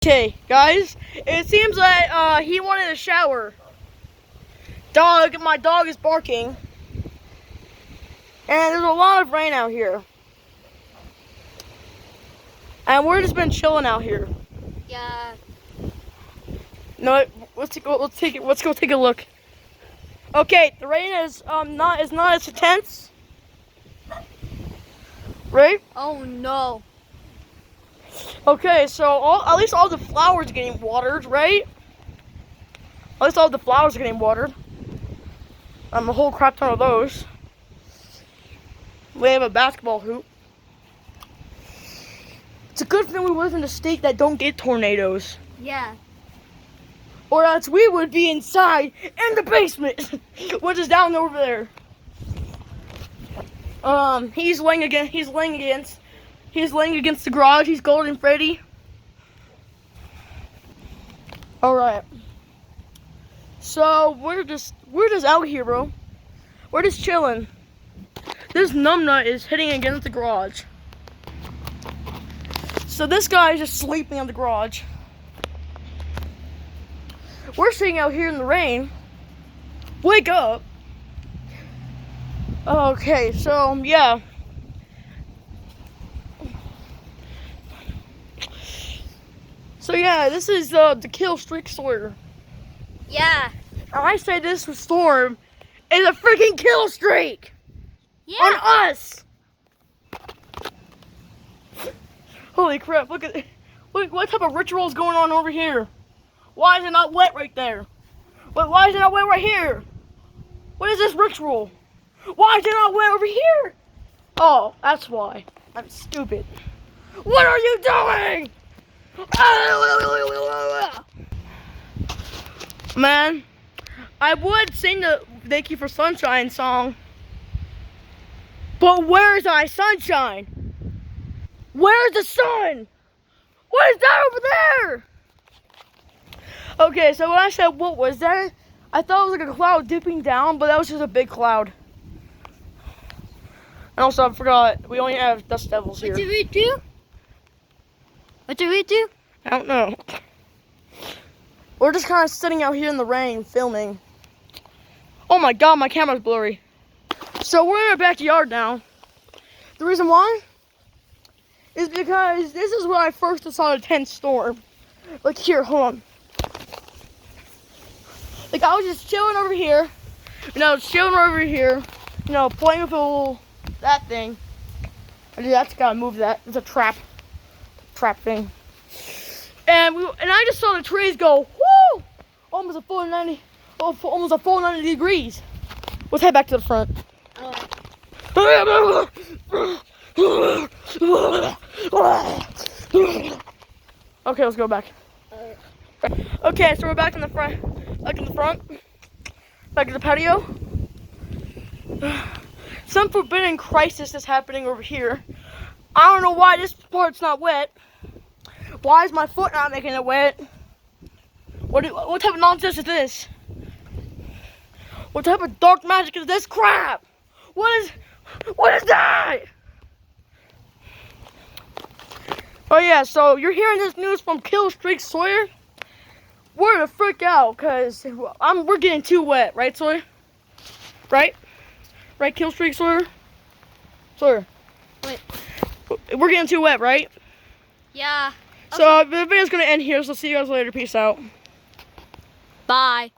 Okay, guys, it seems like he wanted a shower. My dog is barking. And there's a lot of rain out here. And we're just been chilling out here. Yeah. No, let's go take a look. Okay, the rain is not as intense. Right? Oh no. Okay, so at least all the flowers are getting watered, right? At least all the flowers are getting watered. A whole crap ton of those. We have a basketball hoop. It's a good thing we live in a state that don't get tornadoes. Yeah. Or else we would be inside in the basement, which is down over there. He's laying against the garage. He's Golden Freddy. All right. So we're just out here, bro. We're just chilling. This numbnut is hitting against the garage. So this guy is just sleeping on the garage. We're sitting out here in the rain. Wake up. Okay, so yeah. So yeah, this is the kill streak Sawyer. Yeah. I say this storm is a freaking kill streak Yeah. on us. Holy crap! Look what type of ritual is going on over here? Why is it not wet right there? Why is it not wet right here? What is this ritual? Why is it not wet over here? Oh, that's why. I'm stupid. What are you doing? Man, I would sing the Thank You for Sunshine song. But where's our sunshine? Where's the sun? What is that over there? Okay, so when I said what was that, I thought it was like a cloud dipping down, but that was just a big cloud. And also, I forgot, we only have dust devils here. What did we do? What did we do? I don't know. We're just kind of sitting out here in the rain, filming. Oh my god, my camera's blurry. So we're in our backyard now. The reason why is because this is where I first saw the 10th storm. Like here, hold on. Like I was just chilling over here. Playing with that thing. I just gotta move that. It's a trap thing. And I just saw the trees go, whoo! Almost a full 90 degrees. Let's head back to the front. Okay, let's go back. Okay, so we're back in the front. Back in the patio. Some forbidden crisis is happening over here. I don't know why this part's not wet. Why is my foot not making it wet? What type of nonsense is this? What type of dark magic is this crap? What is that? Oh yeah, so you're hearing this news from Kill Streak Sawyer? We're gonna freak out because we're getting too wet, right, Sawyer? Right, Kill Streak Sawyer? Sawyer. Wait. We're getting too wet, right? Yeah. So the video's gonna end here, so see you guys later. Peace out. Bye.